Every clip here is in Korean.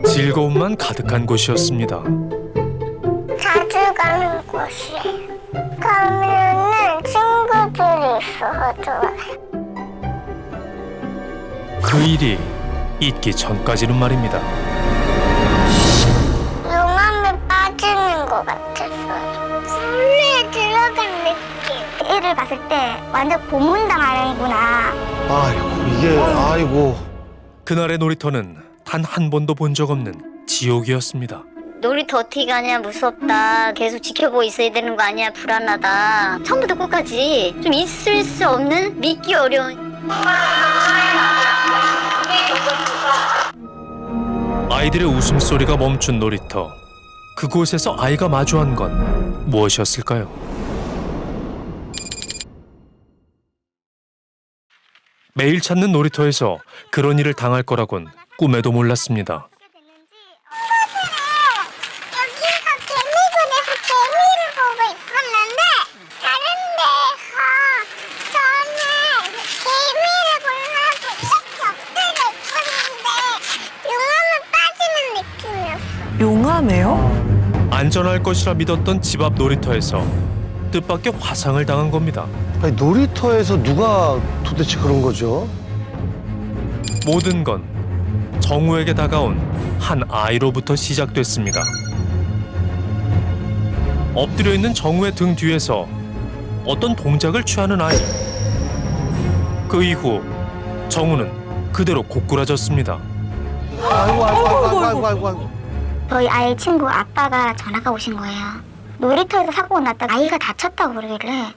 즐거움만 가득한 곳이었습니다. 자주 가는 곳이에요. 가면은 친구들이 있어서 좋아요. 그 일이 있기 전까지는 말입니다. 용암에 빠지는 것 같았어요. 물에 들어간 느낌. 애를 봤을 때 완전 고문당하는구나. 아이고. 그날의 놀이터는 단 한 번도 본 적 없는 지옥이었습니다. 놀이터 어떻게 가냐, 무섭다, 계속 지켜보고 있어야 되는 거 아니야, 불안하다. 처음부터 끝까지 좀 있을 수 없는, 믿기 어려운. 아이들의 웃음소리가 멈춘 놀이터. 그곳에서 아이가 마주한 건 무엇이었을까요? 매일 찾는 놀이터에서 그런 일을 당할 거라곤 꿈에도 몰랐습니다. 여기가 개미굴에서 개미를 보고 있었는데 다른 데서 저는 개미를 보려고 이렇게 엎드려 있었는데 용암에 빠지는 느낌이었어. 용암에요? 안전할 것이라 믿었던 집 앞 놀이터에서 뜻밖의 화상을 당한 겁니다. 아니, 놀이터에서 누가 도대체 그런 거죠? 모든 건 정우에게 다가온 한 아이로부터 시작됐습니다. 엎드려 있는 정우의 등 뒤에서 어떤 동작을 취하는 아이. 그 이후 정우는 그대로 고꾸라졌습니다. 아이고. 저희 아이 친구 아빠가 전화가 오신 거예요. 놀이터에서 사고가 났다가 아이가 다쳤다고 그러길래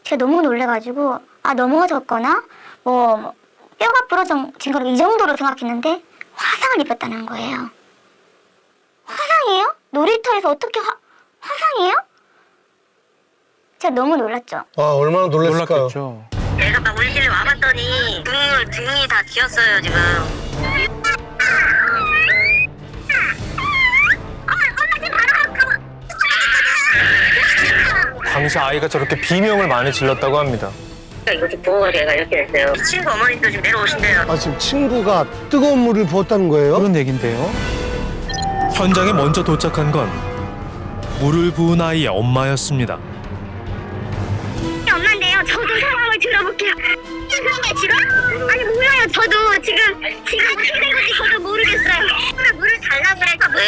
제가 너무 놀래가지고 넘어졌거나 뭐 뼈가 부러진 거로 이 정도로 생각했는데 화상을 입혔다는 거예요. 화상이에요? 놀이터에서 어떻게 화상이에요? 제가 너무 놀랐죠. 얼마나 놀랐을까요? 내가 막 울길래 와봤더니 등이 다 쥐었어요, 지금. 당시 아이가 저렇게 비명을 많이 질렀다고 합니다. 이거 좀 보고 제가 이렇게 됐어요. 친구 어머니도 지금 내려오신대요. 지금 친구가 뜨거운 물을 부었다는 거예요? 그런 얘긴데요. 현장에 먼저 도착한 건 물을 부은 아이의 엄마였습니다. 엄마인데요. 저도 상황을 들어볼게요. 그런 게 지금? 아니 몰라요. 저도 지금 어떻게 된 건지 저도 모르겠어요. 물을 달라고 그래서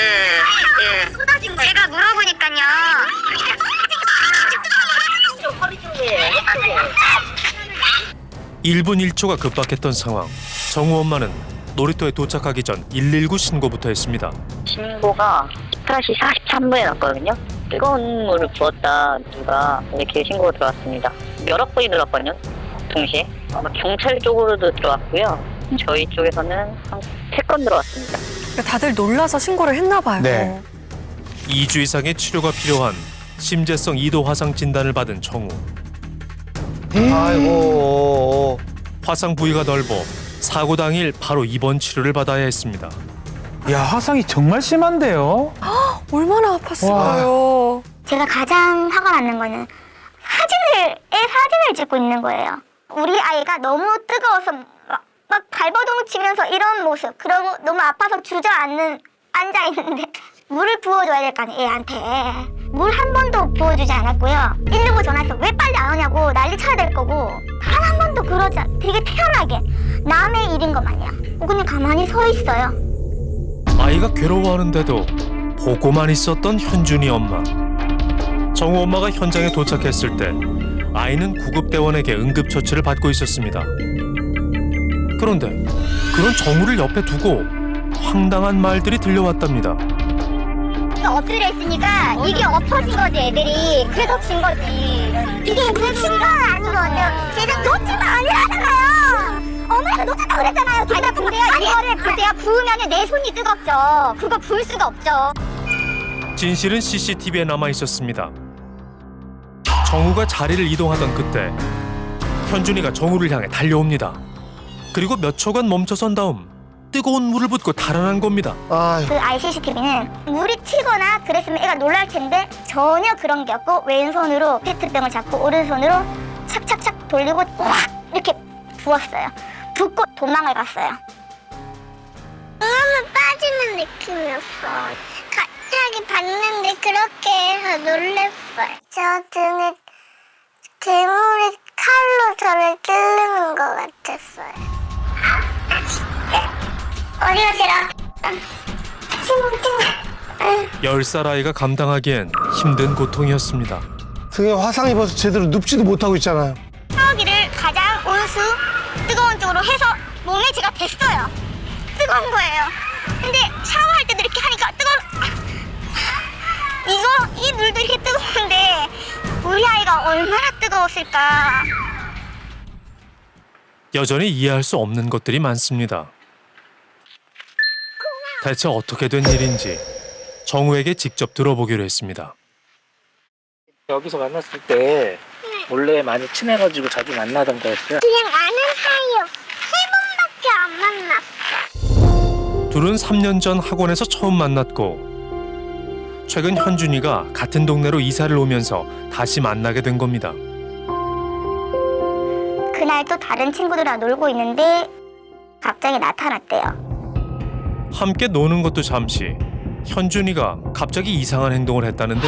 예. 쏟아진 거예요. 제가 물어보니까요. 허리 쪽에. 1분 1초가 급박했던 상황. 정우 엄마는 놀이터에 도착하기 전 119 신고부터 했습니다. 신고가 18시 43분에 났거든요. 뜨거운 물을 부었다 누가 이렇게 신고가 들어왔습니다. 여러 건이 들어왔거든요. 동시에 아마 경찰 쪽으로도 들어왔고요. 저희 쪽에서는 한 3건 들어왔습니다. 그러니까 다들 놀라서 신고를 했나 봐요. 네. 2주 이상의 치료가 필요한 심재성 2도 화상 진단을 받은 정우. 아이고. 화상 부위가 넓어 사고 당일 바로 입원 치료를 받아야 했습니다. 야, 화상이 정말 심한데요? 얼마나 아팠을까요? 제가 가장 화가 나는 거는 사진을 찍고 있는 거예요. 우리 아이가 너무 뜨거워서 막 발버둥 치면서 이런 모습, 그러고 너무 아파서 앉아 있는데 물을 부어줘야 될 거 아니에요, 애한테. 물 한 번도 부어주지 않았고요. 119 전화해서 왜 빨리 안 오냐고 난리 쳐야 될 거고 단 한 번도 그러지 되게 태연하게 남의 일인 것 마냥 그냥 가만히 서 있어요. 아이가 괴로워하는데도 보고만 있었던 현준이 엄마. 정우 엄마가 현장에 도착했을 때 아이는 구급대원에게 응급처치를 받고 있었습니다. 그런데 그런 정우를 옆에 두고 황당한 말들이 들려왔답니다. 엎드려 있으니까 이게 엎어진 거지, 애들이. 그래서 진 거지. 이게 친 건 아니거든요. 제가 놓친 거 아니라잖아요. 어머니가 놓쳤다고 그랬잖아요. 게다 근데요, 이거를 보세요. 부으면 내 손이 뜨겁죠. 그거 부을 수가 없죠. 진실은 CCTV에 남아 있었습니다. 정우가 자리를 이동하던 그때 현준이가 정우를 향해 달려옵니다. 그리고 몇 초간 멈춰선 다음 뜨거운 물을 붓고 달아난 겁니다. 그 아이 CCTV는 물이 튀거나 그랬으면 애가 놀랄 텐데 전혀 그런 게 없고 왼손으로 페트병을 잡고 오른손으로 착착착 돌리고 꽉 이렇게 부었어요. 붓고 도망을 갔어요. 하는 느낌이었어. 갑자기 봤는데 그렇게 해서 놀랐어요. 저 등에 괴물이 칼로 저를 찌르는 것 같았어요. 어디가 싫어? 친구. 10살 아이가 감당하기엔 힘든 고통이었습니다. 등에 화상 입어서 제대로 눕지도 못하고 있잖아요. 샤워기를 가장 온수 뜨거운 쪽으로 해서 몸에 제가 댔어요. 뜨거운 거예요. 근데 샤워할 때도 이렇게 하니까 이 물도 이렇게 뜨거운데 우리 아이가 얼마나 뜨거웠을까. 여전히 이해할 수 없는 것들이 많습니다. 대체 어떻게 된 일인지 정우에게 직접 들어보기로 했습니다. 여기서 만났을 때 원래 많이 친해가지고 자주 만나던 거였어요. 그냥 아는 사이였어. 3번밖에 안 만났어. 둘은 3년 전 학원에서 처음 만났고 최근 현준이가 같은 동네로 이사를 오면서 다시 만나게 된 겁니다. 그날 또 다른 친구들이랑 놀고 있는데 갑자기 나타났대요. 함께 노는 것도 잠시 현준이가 갑자기 이상한 행동을 했다는데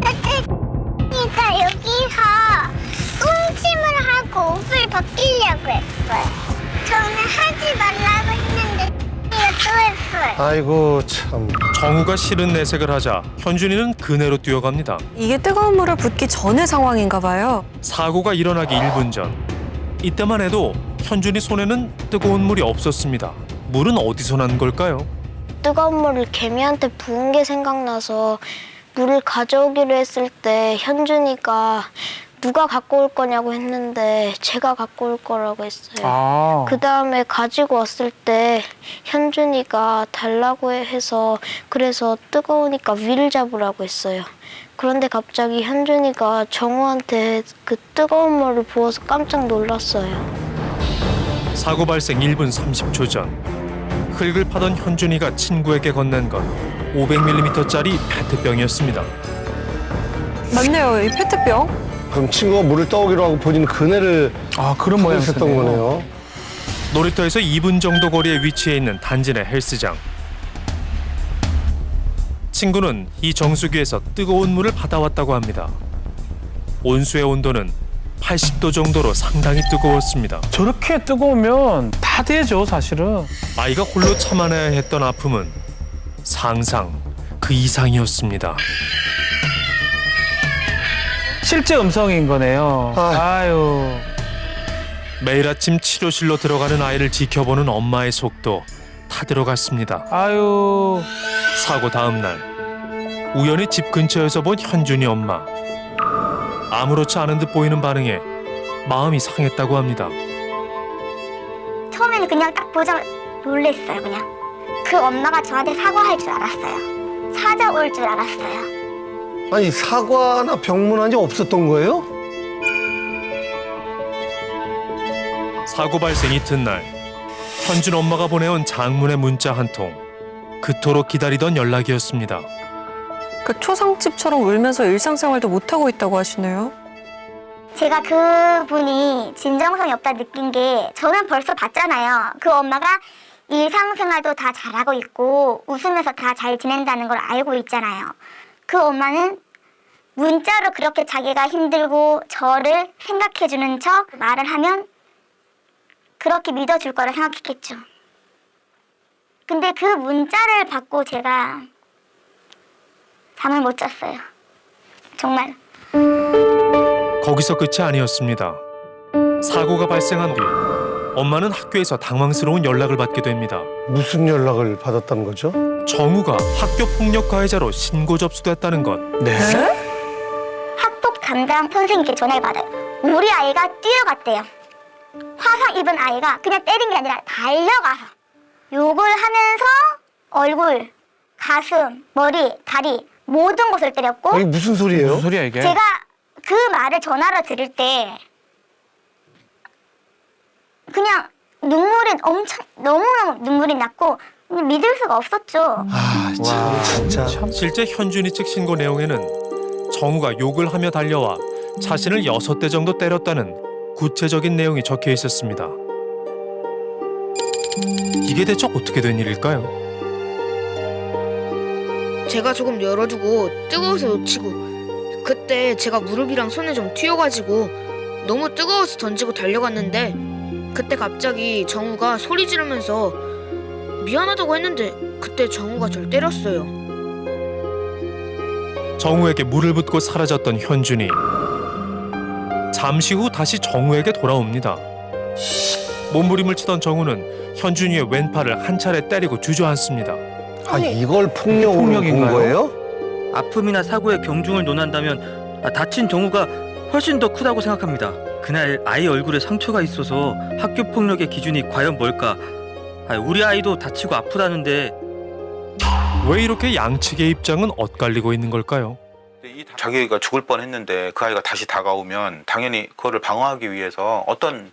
그러니까 여기서 똥침을 하고 옷을 벗기려고 했어요. 저는 하지 말라고 했는데 이가 또 했어요. 아이고 참. 정우가 싫은 내색을 하자 현준이는 그네로 뛰어갑니다. 이게 뜨거운 물을 붓기 전의 상황인가 봐요. 사고가 일어나기 1분 전. 이때만 해도 현준이 손에는 뜨거운 물이 없었습니다. 물은 어디서 난 걸까요? 뜨거운 물을 개미한테 부은 게 생각나서 물을 가져오기로 했을 때 현준이가 누가 갖고 올 거냐고 했는데 제가 갖고 올 거라고 했어요. 아. 그 다음에 가지고 왔을 때 현준이가 달라고 해서 그래서 뜨거우니까 위를 잡으라고 했어요. 그런데 갑자기 현준이가 정우한테 그 뜨거운 물을 부어서 깜짝 놀랐어요. 사고 발생 1분 30초 전 흙을 파던 현준이가 친구에게 건넨 건 500ml짜리 페트병이었습니다. 맞네요, 이 페트병. 그럼 친구가 물을 떠오기로 하고 본인 그네를 아, 그런 모양이었던 모양이었던 거네요. 놀이터에서 2분 정도 거리에 위치해 있는 단지 내 헬스장. 친구는 이 정수기에서 뜨거운 물을 받아왔다고 합니다. 온수의 온도는 80도 정도로 상당히 뜨거웠습니다. 저렇게 뜨거우면 다 되죠, 사실은. 아이가 홀로 참아내야 했던 아픔은 상상 그 이상이었습니다. 실제 음성인 거네요. 아유. 매일 아침 치료실로 들어가는 아이를 지켜보는 엄마의 속도 타들어갔습니다. 아유. 사고 다음 날 우연히 집 근처에서 본 현준이 엄마. 아무렇지 않은 듯 보이는 반응에 마음이 상했다고 합니다. 처음에는 그냥 딱 보자마자 놀랬어요. 그냥 그 엄마가 저한테 사과할 줄 알았어요. 찾아올 줄 알았어요. 아니 사과나 병문안이 없었던 거예요? 사고 발생 이튿날 현준 엄마가 보내온 장문의 문자 한 통. 그토록 기다리던 연락이었습니다. 그 초상집처럼 울면서 일상생활도 못하고 있다고 하시네요. 제가 그분이 진정성이 없다 느낀 게 저는 벌써 봤잖아요. 그 엄마가 일상생활도 다 잘하고 있고 웃으면서 다 잘 지낸다는 걸 알고 있잖아요. 그 엄마는 문자로 그렇게 자기가 힘들고 저를 생각해주는 척 말을 하면 그렇게 믿어줄 거라 생각했겠죠. 근데 그 문자를 받고 제가 잠을 못 잤어요. 정말. 거기서 끝이 아니었습니다. 사고가 발생한 뒤 엄마는 학교에서 당황스러운 연락을 받게 됩니다. 무슨 연락을 받았다는 거죠? 정우가 학교 폭력 가해자로 신고 접수됐다는 것. 네. 학폭 담당 선생님께 전화를 받아요. 우리 아이가 뛰어갔대요. 화상 입은 아이가 그냥 때린 게 아니라 달려가서 욕을 하면서 얼굴, 가슴, 머리, 다리 모든 곳을 때렸고 이게 무슨 소리예요? 무슨 소리야, 이게? 제가 그 말을 전화로 들을 때 그냥 눈물이 엄청 너무너무 눈물이 났고 믿을 수가 없었죠. 아, 참, 진짜. 참. 실제 현준이 측 신고 내용에는 정우가 욕을 하며 달려와 자신을 6대 정도 때렸다는 구체적인 내용이 적혀 있었습니다. 이게 대체 어떻게 된 일일까요? 제가 조금 열어두고 뜨거워서 놓치고 그때 제가 무릎이랑 손에 좀 튀어가지고 너무 뜨거워서 던지고 달려갔는데 그때 갑자기 정우가 소리 지르면서 미안하다고 했는데 그때 정우가 절 때렸어요. 정우에게 물을 붓고 사라졌던 현준이 잠시 후 다시 정우에게 돌아옵니다. 몸부림을 치던 정우는 현준이의 왼팔을 한 차례 때리고 주저앉습니다. 아, 이걸 폭력으로 본 폭력인가요? 거예요? 아픔이나 사고의 경중을 논한다면 다친 정우가 훨씬 더 크다고 생각합니다. 그날 아이 얼굴에 상처가 있어서 학교 폭력의 기준이 과연 뭘까? 우리 아이도 다치고 아프다는데 왜 이렇게 양측의 입장은 엇갈리고 있는 걸까요? 자기가 죽을 뻔했는데 그 아이가 다시 다가오면 당연히 그거를 방어하기 위해서 어떤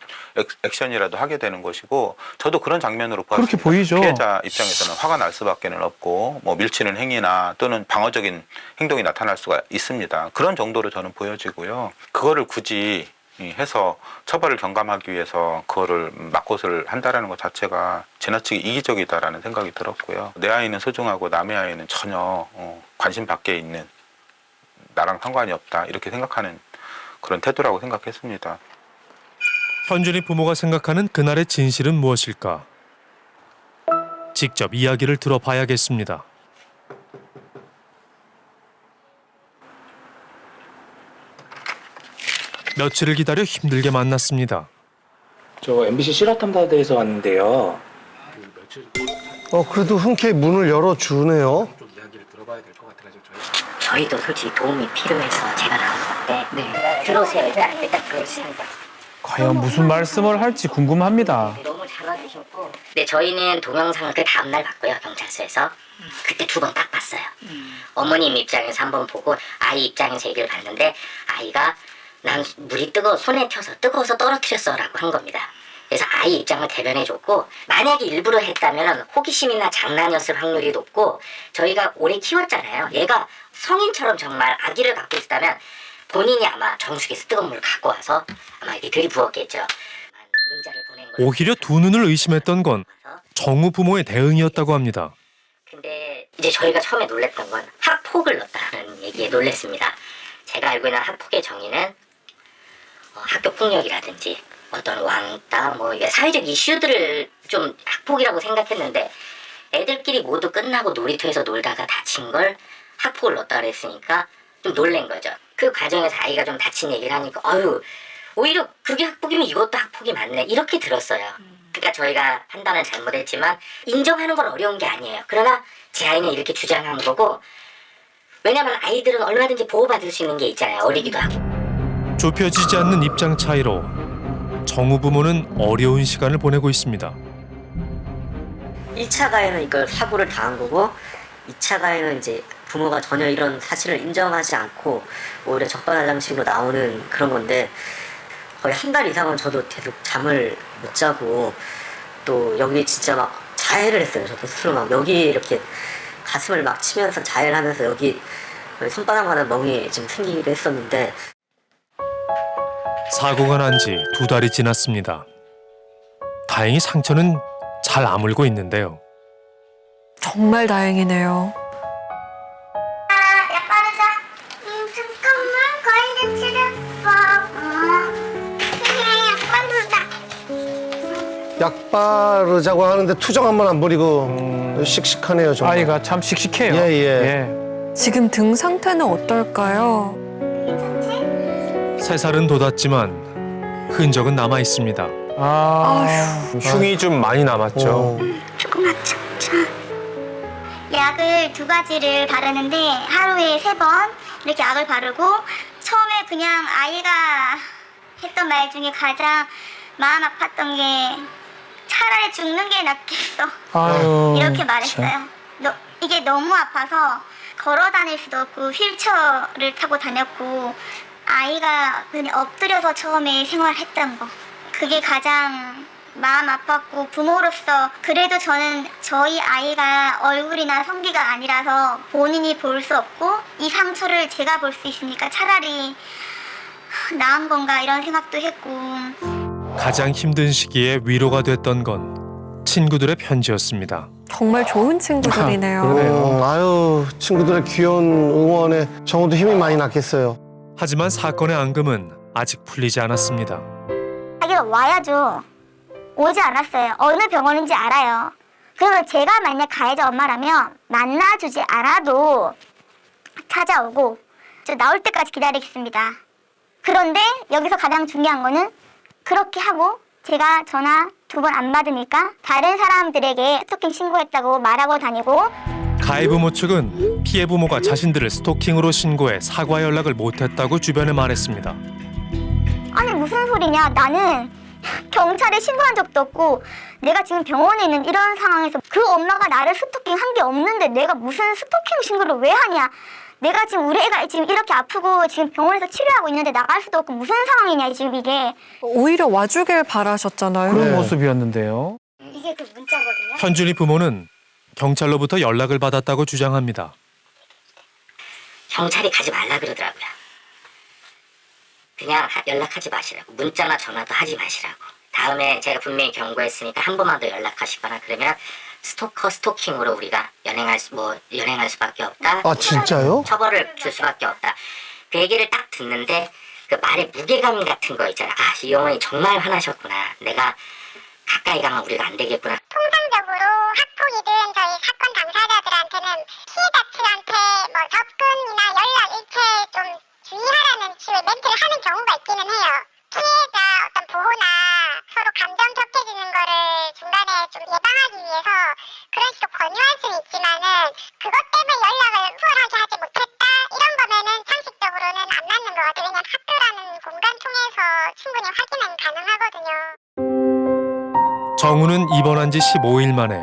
액션이라도 하게 되는 것이고, 저도 그런 장면으로 봤습니다. 그렇게 보이죠. 피해자 입장에서는 화가 날 수밖에는 없고, 뭐 밀치는 행위나 또는 방어적인 행동이 나타날 수가 있습니다. 그런 정도로 저는 보여지고요. 그거를 굳이 해서 처벌을 경감하기 위해서 그거를 막고를 한다라는 것 자체가 지나치게 이기적이다라는 생각이 들었고요. 내 아이는 소중하고 남의 아이는 전혀 관심 밖에 있는, 나랑 상관이 없다, 이렇게 생각하는 그런 태도라고 생각했습니다. 현준이 부모가 생각하는 그날의 진실은 무엇일까? 직접 이야기를 들어봐야겠습니다. 며칠을 기다려 힘들게 만났습니다. 저 MBC 실화탐사대에서 왔는데요. 그래도 흔쾌히 문을 열어주네요. 좀 이야기를 들어봐야 될 것 같아가지고 저희도 솔직히 도움이 필요해서 제가 나온 건데 들어오세요. 일단 들어오세요. 과연 무슨 말씀을 할지 궁금합니다. 너무 잘 와주셨고. 네, 저희는 동영상을 그 다음날 봤고요, 경찰서에서. 그때 2번 딱 봤어요. 어머님 입장에서 한 번 보고 아이 입장에서 얘기를 봤는데, 아이가 난 물이 손에 튀어서 뜨거워서 떨어뜨렸어 라고 한 겁니다. 그래서 아이 입장을 대변해줬고, 만약에 일부러 했다면 호기심이나 장난이었을 확률이 높고, 저희가 오래 키웠잖아요. 얘가 성인처럼 정말 아기를 갖고 있다면 본인이 아마 정수기에서 뜨거운 물을 갖고 와서 아마 이렇게 들이부었겠죠. 문자를 보낸 거예요. 오히려 두 눈을 의심했던 건 정우 부모의 대응이었다고 합니다. 근데 이제 저희가 처음에 놀랬던 건 학폭을 넣었다는 얘기에 놀랬습니다. 제가 알고 있는 학폭의 정의는 학교 폭력이라든지 어떤 왕따, 뭐 이게 사회적 이슈들을 좀 학폭이라고 생각했는데, 애들끼리 모두 끝나고 놀이터에서 놀다가 다친 걸 학폭을 넣었다 그랬으니까 좀 놀란 거죠. 그 과정에서 아이가 좀 다친 얘기를 하니까 오히려 그게 학폭이면 이것도 학폭이 맞네, 이렇게 들었어요. 그러니까 저희가 판단을 잘못했지만 인정하는 건 어려운 게 아니에요. 그러나 제 아이는 이렇게 주장한 거고, 왜냐면 아이들은 얼마든지 보호받을 수 있는 게 있잖아요. 어리기도 하고. 좁혀지지 않는 입장 차이로 정우 부모는 어려운 시간을 보내고 있습니다. 1차 가해는 이걸 사고를 당한 거고, 2차 가해는 이제 부모가 전혀 이런 사실을 인정하지 않고 오히려 적반하장식으로 나오는 그런 건데, 거의 한 달 이상은 저도 계속 잠을 못 자고, 또 여기 진짜 막 자해를 했어요. 저도 스스로 막 여기 이렇게 가슴을 막 치면서 자해를 하면서 여기 손바닥만한 멍이 지금 생기기도 했었는데. 사고가 난 지 2달이 지났습니다. 다행히 상처는 잘 아물고 있는데요. 정말 다행이네요. 약 바르자. 잠깐만, 거의 다 약 바르자. 약 바르자고 하는데 투정 한 번 안 부리고 씩씩하네요, 정말. 아이가 참 씩씩해요. 예. 지금 등 상태는 어떨까요? 3살은 돋았지만 흔적은 남아 있습니다. 흉이 좀 많이 남았죠. 조금만 참자. 약을 2가지를 바르는데 하루에 3번 이렇게 약을 바르고, 처음에 그냥 아이가 했던 말 중에 가장 마음 아팠던 게 차라리 죽는 게 낫겠어. 이렇게 말했어요. 이게 너무 아파서 걸어 다닐 수도 없고 휠체어를 타고 다녔고, 아이가 그냥 엎드려서 처음에 생활했던 거, 그게 가장 마음 아팠고, 부모로서 그래도 저는 저희 아이가 얼굴이나 성기가 아니라서 본인이 볼 수 없고 이 상처를 제가 볼 수 있으니까 차라리 나은 건가 이런 생각도 했고. 가장 힘든 시기에 위로가 됐던 건 친구들의 편지였습니다. 정말 좋은 친구들이네요. 아유, 친구들의 귀여운 응원에 정우도 힘이 많이 났겠어요. 하지만 사건의 앙금은 아직 풀리지 않았습니다. 자기가 와야죠. 오지 않았어요. 어느 병원인지 알아요. 그러면 제가 만약 가해자 엄마라면 만나주지 않아도 찾아오고 저 나올 때까지 기다리겠습니다. 그런데 여기서 가장 중요한 거는 그렇게 하고 제가 전화 2번 안 받으니까 다른 사람들에게 스토킹 신고했다고 말하고 다니고, 가해 부모 측은 피해 부모가 자신들을 스토킹으로 신고해 사과 연락을 못했다고 주변에 말했습니다. 아니 무슨 소리냐, 나는 경찰에 신고한 적도 없고 내가 지금 병원에 있는 이런 상황에서 그 엄마가 나를 스토킹 한 게 없는데 내가 무슨 스토킹 신고를 왜 하냐, 내가 지금 우리 애가 지금 이렇게 아프고 지금 병원에서 치료하고 있는데 나갈 수도 없고 무슨 상황이냐 지금 이게. 오히려 와주길 바라셨잖아요. 그런 네. 모습이었는데요. 이게 그 문자거든요. 현준이 부모는 경찰로부터 연락을 받았다고 주장합니다. 경찰이 가지 말라 그러더라고요. 그냥 연락하지 마시라고. 문자나 전화도 하지 마시라고. 다음에 제가 분명히 경고했으니까 한 번만 더 연락하시거나 그러면 스토킹으로 우리가 연행할 수밖에 없다. 아, 진짜요? 처벌을 줄 수밖에 없다. 그 얘기를 딱 듣는데 그 말의 무게감 같은 거 있잖아. 아, 이 어머니 정말 화나셨구나. 내가 가까이 가면 우리가 안 되겠구나. 통상적으로 학폭이든 저희 사건 당사자들한테는 피해자 측한테 뭐 접근이나 연락 일체 좀 주의하라는 식의 멘트를 하는 경우가 있기는 해요. 피해자 어떤 보호나 서로 감정 격해지는 거를 중간에 좀 예방하기 위해서 그런 식으로 권유할 수는 있지만은 그것 때문에 연락을 수월하게 하지 못했다 이런 거면은 상식적으로는 안 맞는 것 같아요. 왜냐면 학교라는 공간 통해서 충분히 확인은 가능하거든요. 정우는 입원한 지 15일 만에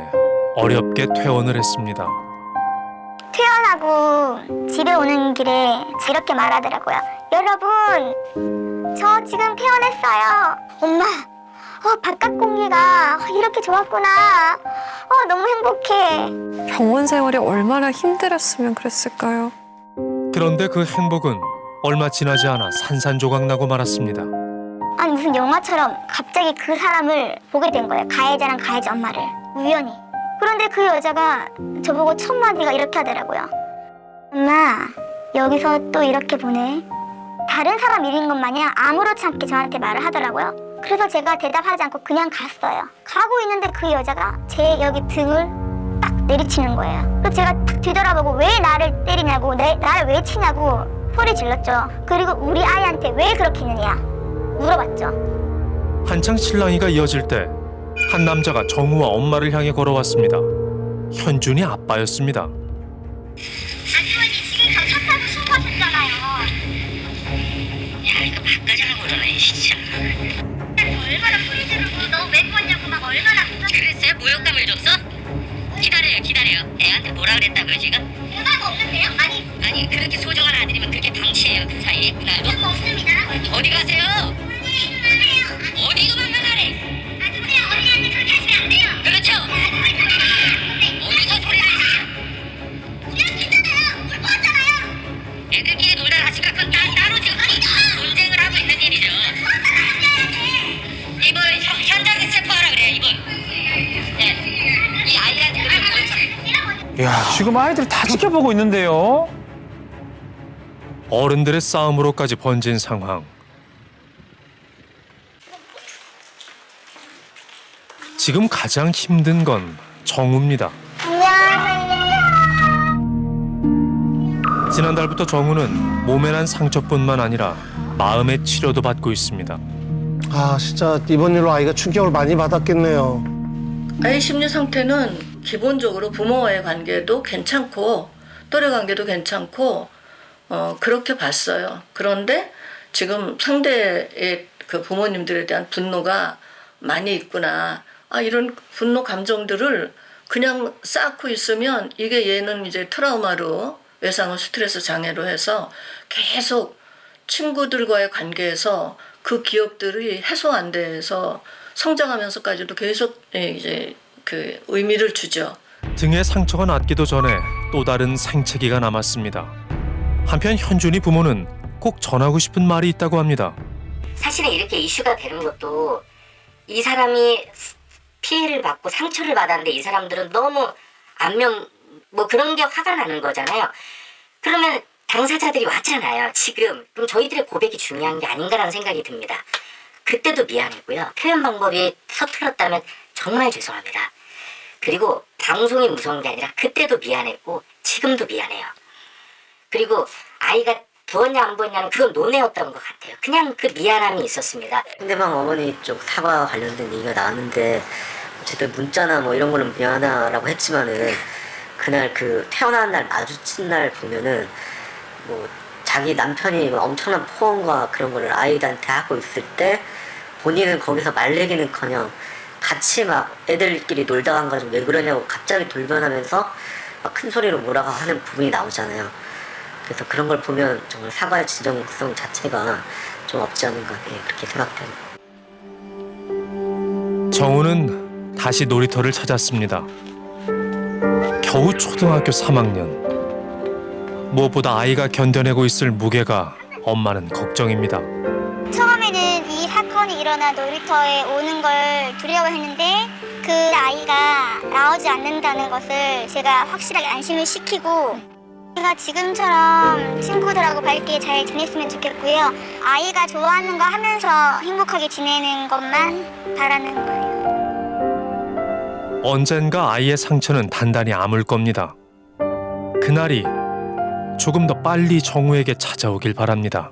어렵게 퇴원을 했습니다. 퇴원하고 집에 오는 길에 이렇게 말하더라고요. 여러분, 저 지금 퇴원했어요. 엄마, 바깥 공기가 이렇게 좋았구나. 너무 행복해. 병원 생활이 얼마나 힘들었으면 그랬을까요? 그런데 그 행복은 얼마 지나지 않아 산산조각 나고 말았습니다. 아니 무슨 영화처럼 갑자기 그 사람을 보게 된 거예요. 가해자랑 가해자 엄마를 우연히. 그런데 그 여자가 저보고 첫 마디가 이렇게 하더라고요. 엄마, 여기서 또 이렇게 보내. 다른 사람 일인 것 마냥 아무렇지 않게 저한테 말을 하더라고요. 그래서 제가 대답하지 않고 그냥 갔어요. 가고 있는데 그 여자가 제 여기 등을 딱 내리치는 거예요. 그래서 제가 딱 뒤돌아보고 왜 나를 때리냐고, 나를 왜 치냐고 소리 질렀죠. 그리고 우리 아이한테 왜 그렇게 했느냐 물어봤죠. 한창 실랑이가 이어질 때 한 남자가 정우와 엄마를 향해 걸어왔습니다. 현준이 아빠였습니다. 아주머니 지금 경찰서로 신고하셨잖아요. 야, 이거 바꿔자고 그러네, 진짜. 얼마나 소리 지르고 너 왜 그러냐고 막 얼마나 그랬어요? 모욕감을 줬어? 기다려요. 애한테 뭐라 그랬다고요, 지금? 대박 없는데요? 아니, 그렇게 소중한 아들이면 그렇게 방치해요, 그 사이에? 그날도? 없습니다. 어디 가세요? 어디가 만만하래? 아주머니 어린이한테 그렇게 하시면 안 돼요. 그렇죠? 어디서 소리를 지르세요? 이렇게잖아요. 물 부었잖아요. 애들끼리 놀다 다친 건 따로 지금 논쟁을 하고 있는 일이죠. 이번 현장에 체포하라 그래요, 이번. 네. 이 아이한테 그러면 뭘 야, 지금 아이들이 다 지켜보고 있는데요. 어른들의 싸움으로까지 번진 상황. 지금 가장 힘든 건 정우입니다. 지난달부터 정우는 몸에 난 상처뿐만 아니라 마음의 치료도 받고 있습니다. 아, 진짜 이번 일로 아이가 충격을 많이 받았겠네요. 아이 심리 상태는 기본적으로 부모와의 관계도 괜찮고 또래 관계도 괜찮고 그렇게 봤어요. 그런데 지금 상대의 그 부모님들에 대한 분노가 많이 있구나. 이런 분노 감정들을 그냥 쌓고 있으면 이게 얘는 이제 트라우마로 외상후 스트레스 장애로 해서 계속 친구들과의 관계에서 그 기억들이 해소 안 돼서 성장하면서까지도 계속 이제 그 의미를 주죠. 등에 상처가 낫기도 전에 또 다른 생채기가 남았습니다. 한편 현준이 부모는 꼭 전하고 싶은 말이 있다고 합니다. 사실은 이렇게 이슈가 되는 것도 이 사람이 피해를 받고 상처를 받았는데 이 사람들은 너무 안면 뭐 그런 게 화가 나는 거잖아요. 그러면 당사자들이 왔잖아요. 지금 그럼 저희들의 고백이 중요한 게 아닌가라는 생각이 듭니다. 그때도 미안했고요. 표현 방법이 서툴렀다면 정말 죄송합니다. 그리고 방송이 무서운 게 아니라 그때도 미안했고 지금도 미안해요. 그리고 아이가 부었냐 안 부었냐는 그건 논외였던 것 같아요. 그냥 그 미안함이 있었습니다. 상대방 어머니 쪽 사과와 관련된 얘기가 나왔는데 어쨌든 문자나 뭐 이런 거는 미안하다고 했지만은 그날 그 태어난 날 마주친 날 보면은 뭐 자기 남편이 엄청난 포옹과 그런 거를 아이들한테 하고 있을 때 본인은 거기서 말리기는커녕 같이 막 애들끼리 놀다 간 가지고 왜 그러냐고 갑자기 돌변하면서 막 큰 소리로 뭐라고 하는 부분이 나오잖아요. 그래서 그런 걸 보면 정말 사과의 진정성 자체가 좀 없지 않은가 그렇게 생각됩니다. 정우는 다시 놀이터를 찾았습니다. 겨우 초등학교 3학년. 무엇보다 아이가 견뎌내고 있을 무게가 엄마는 걱정입니다. 처음에는 이 사건이 일어나 놀이터에 오는 걸 두려워했는데 그 아이가 나오지 않는다는 것을 제가 확실하게 안심을 시키고 제가 지금처럼 친구들하고 밝게 잘 지냈으면 좋겠고요. 아이가 좋아하는 거 하면서 행복하게 지내는 것만 바라는 거예요. 언젠가 아이의 상처는 단단히 아물 겁니다. 그날이 조금 더 빨리 정우에게 찾아오길 바랍니다.